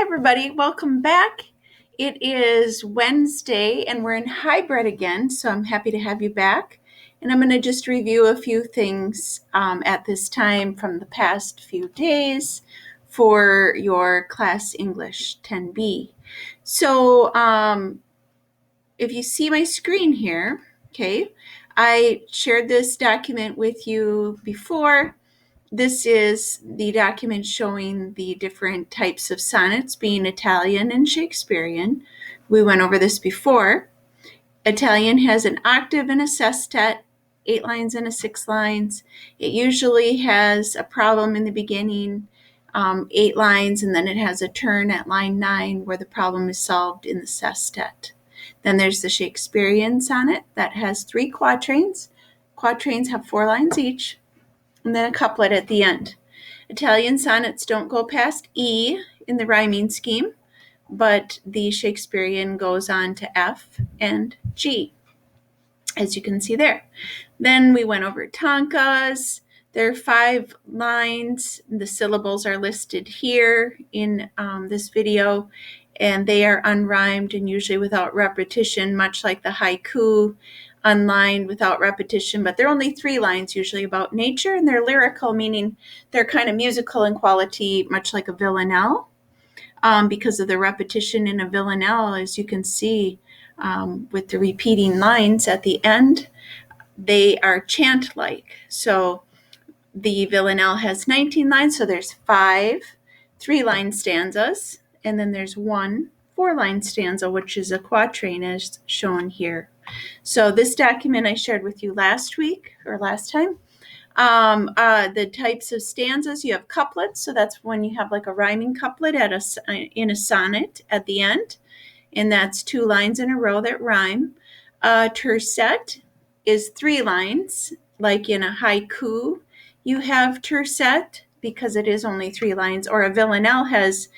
everybody, welcome back. It is Wednesday and we're in hybrid again, so I'm happy to have you back. And I'm going to just review a few things at this time from the past few days for your class English 10B. So if you see my screen here, okay, I shared this document with you before. This is the document showing the different types of sonnets, being Italian and Shakespearean. We went over this before. Italian has an octave and a sestet, 8 lines and a 6 lines. It usually has a problem in the beginning, 8 lines, and then it has a turn at line 9 where the problem is solved in the sestet. Then there's the Shakespearean sonnet that has 3 quatrains. Quatrains have 4 lines each, and then a couplet at the end. Italian sonnets don't go past E in the rhyming scheme, but the Shakespearean goes on to F and G, as you can see there. Then we went over tankas. There are 5 lines. The syllables are listed here in this video, and they are unrhymed and usually without repetition, much like the haiku, unlined without repetition, but they're only 3 lines usually about nature, and they're lyrical, meaning they're kind of musical in quality, much like a villanelle, because of the repetition in a villanelle, as you can see with the repeating lines at the end, they are chant-like. So the villanelle has 19 lines, so there's 5 3-line stanzas, and then there's 1 4-line stanza, which is a quatrain as shown here. So this document I shared with you last week or last time. The types of stanzas, you have couplets, so that's when you have like a rhyming couplet in a sonnet at the end, and that's 2 lines in a row that rhyme. Tercet is 3 lines, like in a haiku you have tercet because it is only 3 lines, or a villanelle has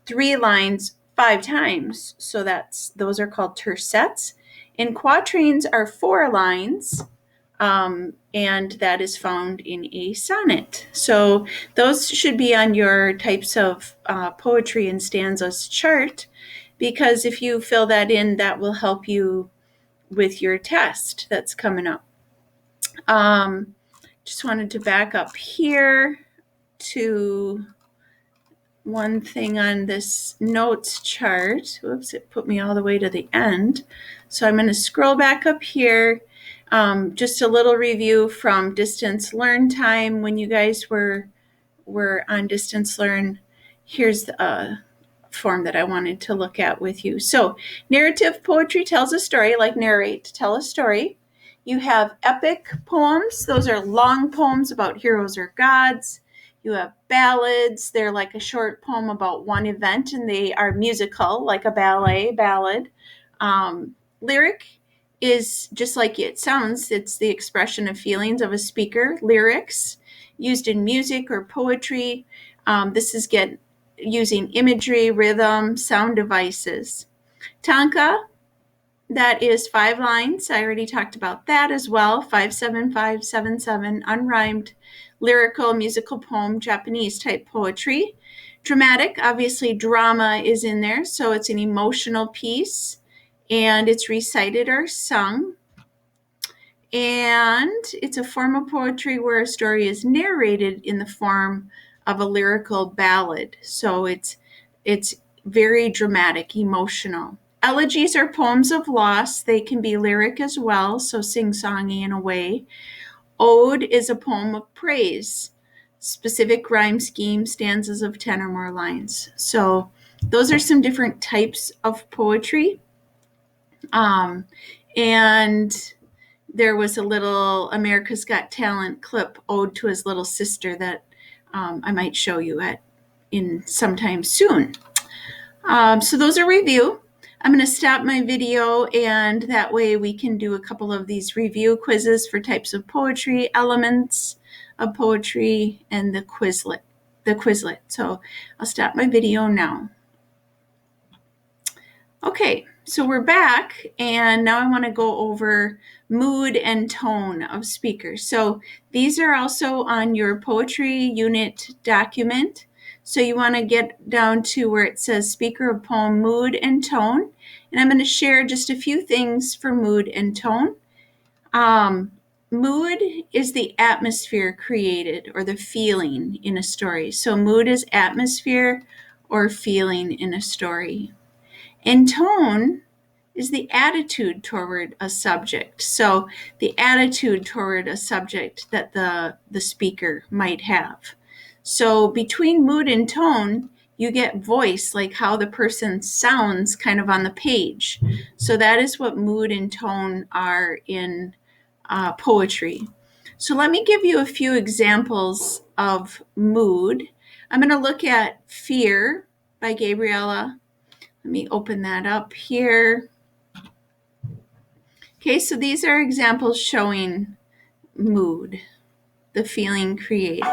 3 lines 5 times, so those are called tercets. And quatrains are 4 lines, and that is found in a sonnet. So those should be on your types of poetry and stanzas chart, because if you fill that in, that will help you with your test that's coming up. Just wanted to back up here to one thing on this notes chart. Whoops, it put me all the way to the end. So I'm going to scroll back up here. Just a little review from Distance Learn time when you guys were on Distance Learn. Here's the form that I wanted to look at with you. So narrative poetry tells a story, like narrate, tell a story. You have epic poems. Those are long poems about heroes or gods. You have ballads. They're like a short poem about one event, and they are musical, like a ballet ballad. Lyric is just like it sounds. It's the expression of feelings of a speaker. Lyrics used in music or poetry. This is using imagery, rhythm, sound devices. Tanka, that is 5 lines. I already talked about that as well. 57577, unrhymed, lyrical, musical poem, Japanese type poetry. Dramatic, obviously drama is in there, so it's an emotional piece, and it's recited or sung. And it's a form of poetry where a story is narrated in the form of a lyrical ballad. So it's very dramatic, emotional. Elegies are poems of loss. They can be lyric as well, so sing-songy in a way. Ode is a poem of praise. Specific rhyme scheme, stanzas of 10 or more lines. So those are some different types of poetry. And there was a little America's Got Talent clip, Ode to His Little Sister, that I might show you in sometime soon. So those are review. I'm going to stop my video, and that way we can do a couple of these review quizzes for types of poetry, elements of poetry, and the Quizlet. So I'll stop my video now. Okay, so we're back, and now I want to go over mood and tone of speakers. So these are also on your poetry unit document. So you want to get down to where it says speaker of poem, mood and tone. And I'm going to share just a few things for mood and tone. Mood is the atmosphere created or the feeling in a story. So mood is atmosphere or feeling in a story. And tone is the attitude toward a subject. So the attitude toward a subject that the speaker might have. So between mood and tone, you get voice, like how the person sounds kind of on the page. So that is what mood and tone are in poetry. So let me give you a few examples of mood. I'm going to look at Fear by Gabriella. Let me open that up here. Okay, so these are examples showing mood, the feeling created.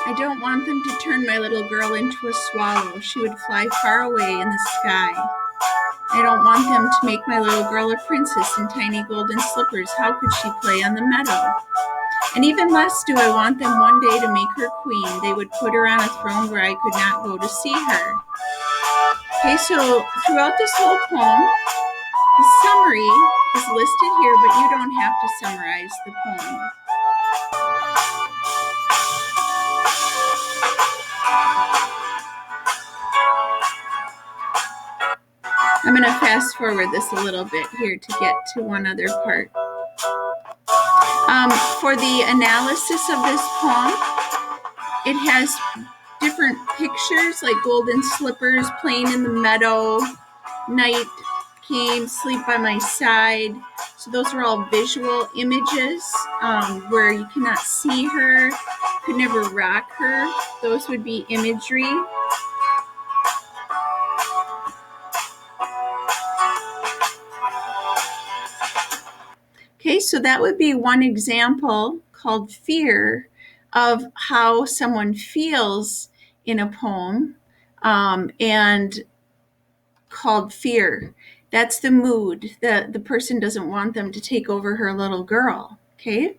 I don't want them to turn my little girl into a swallow. She would fly far away in the sky. I don't want them to make my little girl a princess in tiny golden slippers. How could she play on the meadow? And even less do I want them one day to make her queen. They would put her on a throne where I could not go to see her. Okay, so throughout this whole poem, the summary is listed here, but you don't have to summarize the poem. I'm going to fast forward this a little bit here to get to one other part. For the analysis of this poem, it has different pictures like golden slippers, playing in the meadow, night came, sleep by my side. So those are all visual images where you cannot see her, could never rock her. Those would be imagery. Okay, so that would be one example called Fear of how someone feels in a poem and called Fear. That's the mood. The person doesn't want them to take over her little girl. Okay.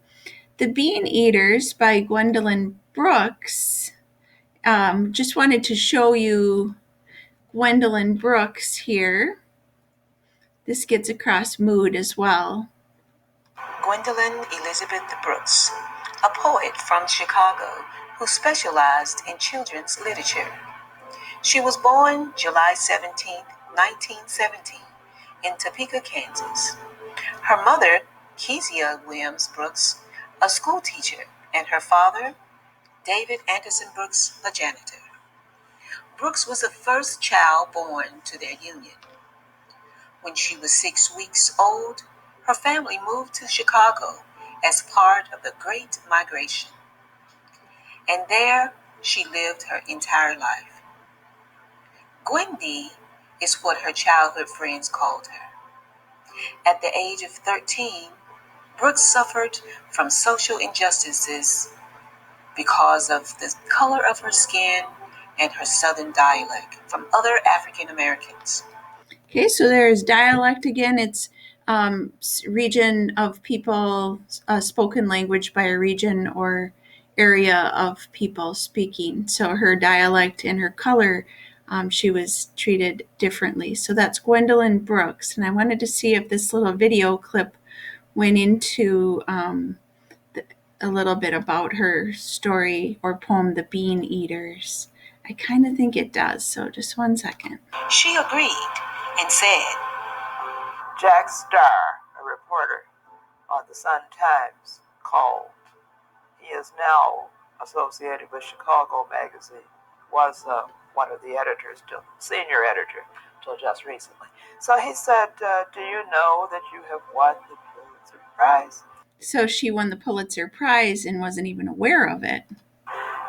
The Bean Eaters by Gwendolyn Brooks. Just wanted to show you Gwendolyn Brooks here. This gets across mood as well. Gwendolyn Elizabeth Brooks, a poet from Chicago who specialized in children's literature. She was born July 17, 1917, in Topeka, Kansas. Her mother, Kezia Williams Brooks, a school teacher, and her father, David Anderson Brooks, a janitor. Brooks was the first child born to their union. When she was 6 weeks old, her family moved to Chicago as part of the Great Migration. And there she lived her entire life. Gwendy is what her childhood friends called her. At the age of 13, Brooks suffered from social injustices because of the color of her skin and her Southern dialect from other African Americans. Okay, so there's dialect again. It's region of people, spoken language by a region or area of people speaking. So her dialect and her color, she was treated differently. So that's Gwendolyn Brooks. And I wanted to see if this little video clip went into a little bit about her story or poem, The Bean Eaters. I kind of think it does, so just 1 second. She agreed and said, Jack Starr, a reporter on the Sun-Times, called. He is now associated with Chicago Magazine, was one of the editors, senior editor, till just recently. So he said, do you know that you have won the Pulitzer Prize? So she won the Pulitzer Prize and wasn't even aware of it.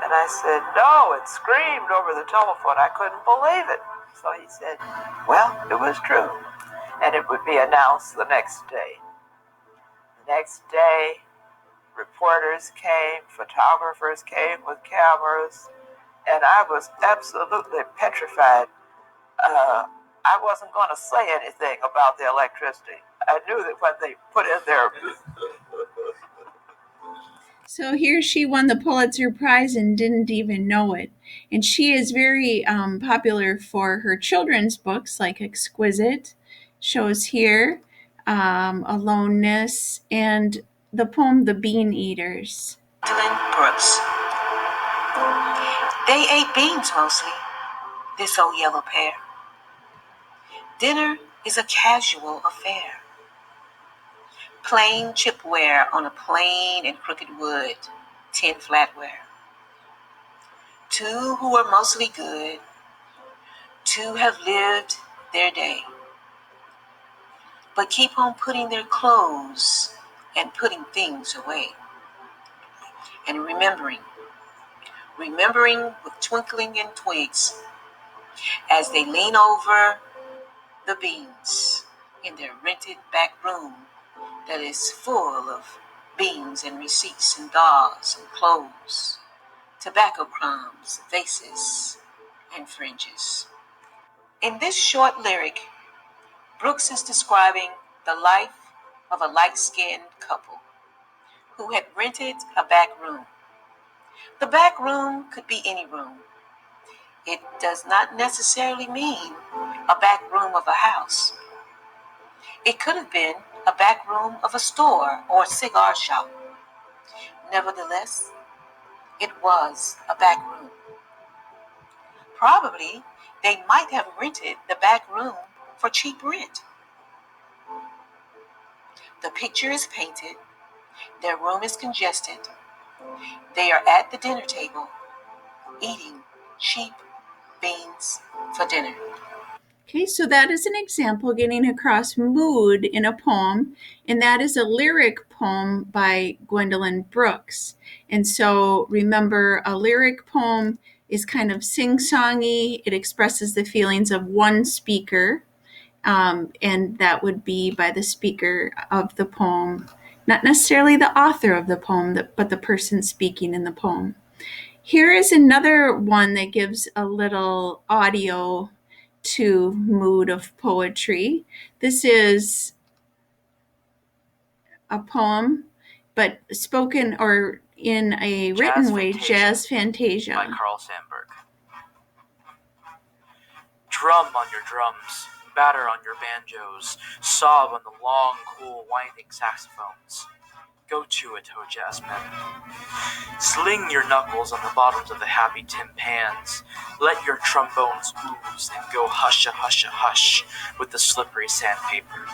And I said, no, it screamed over the telephone. I couldn't believe it. So he said, well, it was true. And it would be announced the next day. The next day, reporters came, photographers came with cameras, and I was absolutely petrified. I wasn't going to say anything about the electricity. I knew that when they put in their... So here she won the Pulitzer Prize and didn't even know it. And she is very popular for her children's books like Exquisite, shows here, Aloneness, and the poem The Bean Eaters. Gwendolyn Brooks. They ate beans mostly, this old yellow pair. Dinner is a casual affair. Plain chipware on a plain and crooked wood, tin flatware. Two who are mostly good, two have lived their day, but keep on putting their clothes and putting things away. And remembering with twinkling in twigs as they lean over the beans in their rented back room that is full of beans and receipts and gauze and clothes, tobacco crumbs, vases, and fringes. In this short lyric, Brooks is describing the life of a light-skinned couple who had rented a back room. The back room could be any room. It does not necessarily mean a back room of a house. It could have been a back room of a store or a cigar shop. Nevertheless, it was a back room. Probably they might have rented the back room for cheap rent. The picture is painted. Their room is congested. They are at the dinner table eating cheap beans for dinner. Okay, so that is an example getting across mood in a poem, and that is a lyric poem by Gwendolyn Brooks. And so remember, a lyric poem is kind of sing-songy. It expresses the feelings of one speaker, and that would be by the speaker of the poem, not necessarily the author of the poem, but the person speaking in the poem. Here is another one that gives a little audio to mood of poetry. This is a poem, but spoken or in a written way, Jazz Fantasia. By Carl Sandburg. Drum on your drums, batter on your banjos, sob on the long, cool, winding saxophones. Go to it, oh jazzmen. Sling your knuckles on the bottoms of the happy tin pans. Let your trombones ooze and go hush-a, hush-a, hush with the slippery sandpaper.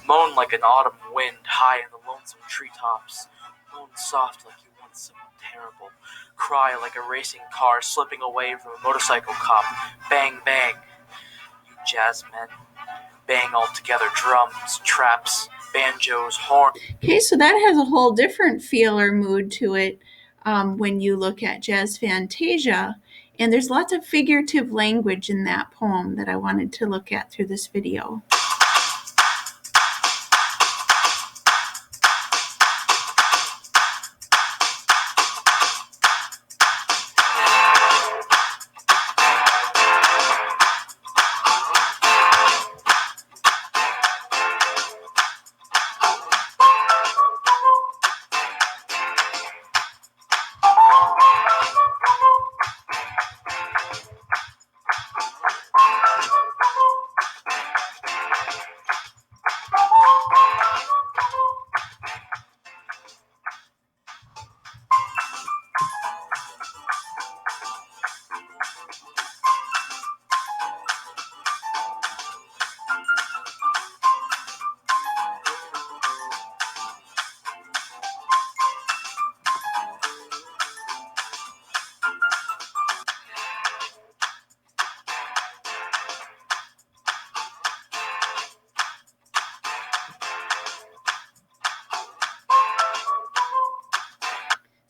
Moan like an autumn wind high in the lonesome treetops. Moan soft like you want something terrible. Cry like a racing car slipping away from a motorcycle cop. Bang, bang. You jazzmen. Bang all together, drums, traps, banjos, horns. Okay, so that has a whole different feel or mood to it when you look at Jazz Fantasia. And there's lots of figurative language in that poem that I wanted to look at through this video.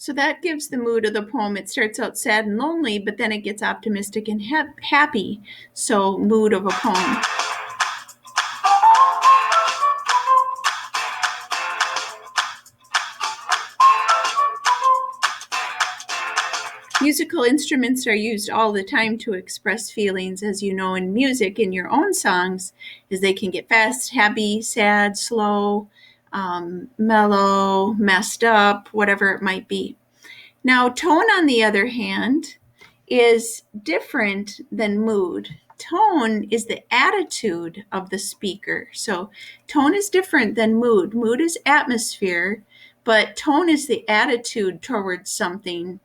So that gives the mood of the poem. It starts out sad and lonely, but then it gets optimistic and happy. So mood of a poem. Musical instruments are used all the time to express feelings, as you know, in music, in your own songs, is they can get fast, happy, sad, slow, mellow, messed up, whatever it might be. Now, tone, on the other hand, is different than mood. Tone is the attitude of the speaker. So tone is different than mood. Mood is atmosphere, but tone is the attitude towards something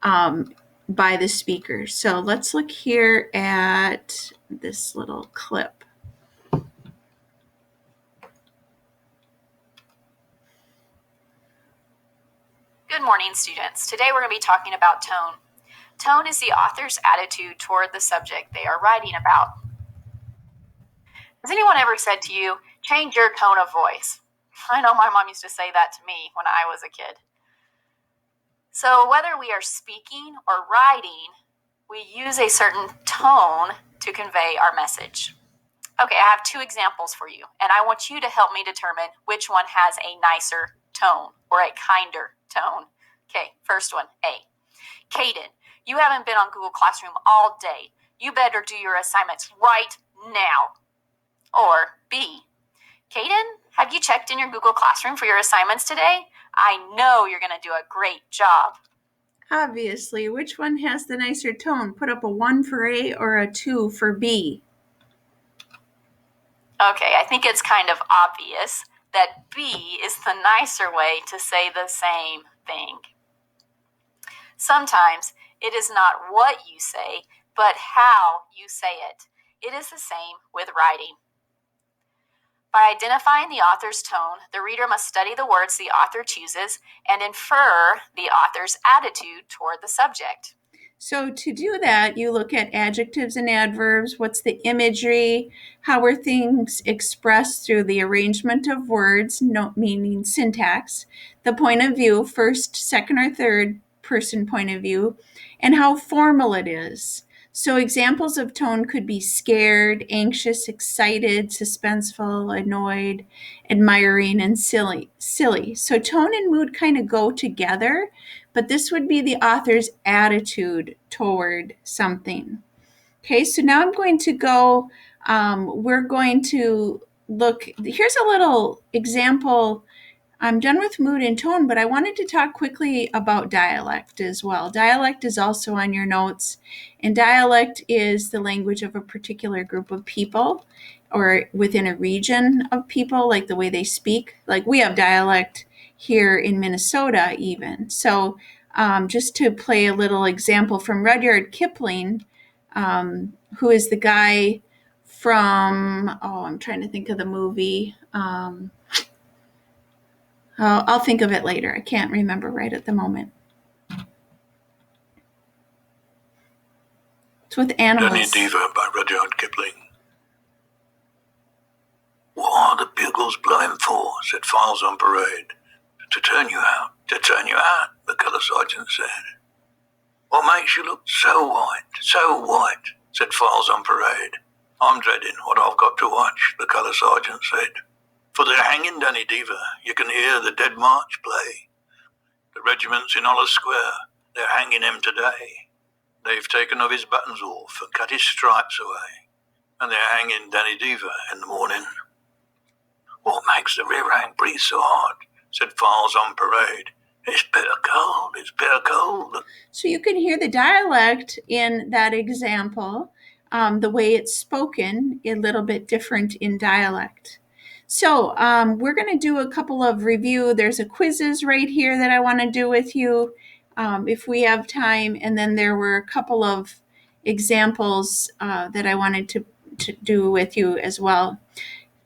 by the speaker. So let's look here at this little clip. Good morning, students. Today we're going to be talking about tone. Tone is the author's attitude toward the subject they are writing about. Has anyone ever said to you, change your tone of voice? I know my mom used to say that to me when I was a kid. So whether we are speaking or writing, we use a certain tone to convey our message. Okay, I have two examples for you, and I want you to help me determine which one has a nicer tone or a kinder tone. Okay, first one, A. Caden, you haven't been on Google Classroom all day. You better do your assignments right now. Or B. Caden, have you checked in your Google Classroom for your assignments today? I know you're going to do a great job. Obviously, which one has the nicer tone? Put up a 1 for A or a 2 for B? Okay, I think it's kind of obvious that B is the nicer way to say the same thing. Sometimes it is not what you say, but how you say it. It is the same with writing. By identifying the author's tone, the reader must study the words the author chooses and infer the author's attitude toward the subject. So to do that, you look at adjectives and adverbs. What's the imagery? How are things expressed through the arrangement of words, meaning syntax, the point of view, first, second, or third person point of view, and how formal it is. So examples of tone could be scared, anxious, excited, suspenseful, annoyed, admiring, and silly. So tone and mood kind of go together, but this would be the author's attitude toward something. Okay, so now I'm going to go, we're going to look, here's a little example. I'm done with mood and tone, but I wanted to talk quickly about dialect as well. Dialect is also on your notes, and dialect is the language of a particular group of people or within a region of people, like the way they speak. Like we have dialect here in Minnesota even. So just to play a little example from Rudyard Kipling, who is the guy from, I'm trying to think of the movie. I'll think of it later. I can't remember right at the moment. It's with animals. Danny Diva by Rudyard Kipling. What are the bugles blowing for? Said Files on Parade. To turn you out. To turn you out, the colour sergeant said. What makes you look so white? So white, said Files on Parade. I'm dreading what I've got to watch, the colour sergeant said. For they're hanging Danny Diva, you can hear the Dead March play. The regiment's in Hollis Square, they're hanging him today. They've taken off his buttons off and cut his stripes away, and they're hanging Danny Diva in the morning. What makes the rear rank breathe so hard, said Files on Parade. It's bitter cold, it's bitter cold. So you can hear the dialect in that example, the way it's spoken, a little bit different in dialect. So we're going to do a couple of review. There's a quizzes right here that I want to do with you if we have time. And then there were a couple of examples that I wanted to do with you as well.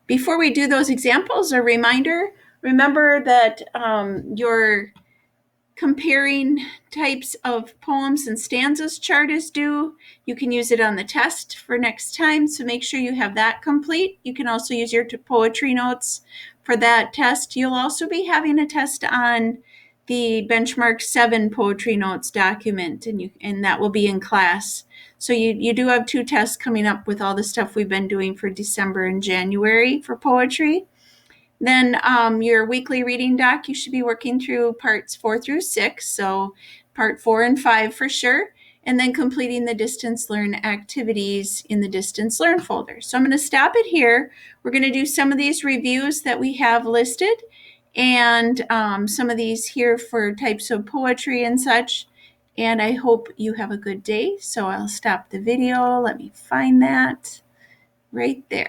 Before we do those examples, a reminder, remember that your comparing types of poems and stanzas chart is due. You can use it on the test for next time, so make sure you have that complete. You can also use your poetry notes for that test. You'll also be having a test on the benchmark 7 poetry notes document, and that will be in class. So you do have 2 tests coming up with all the stuff we've been doing for December and January for poetry. Then your weekly reading doc, you should be working through parts 4 through 6, so part 4 and 5 for sure, and then completing the distance learn activities in the distance learn folder. So I'm going to stop it here. We're going to do some of these reviews that we have listed, and some of these here for types of poetry and such. And I hope you have a good day. So I'll stop the video. Let me find that right there.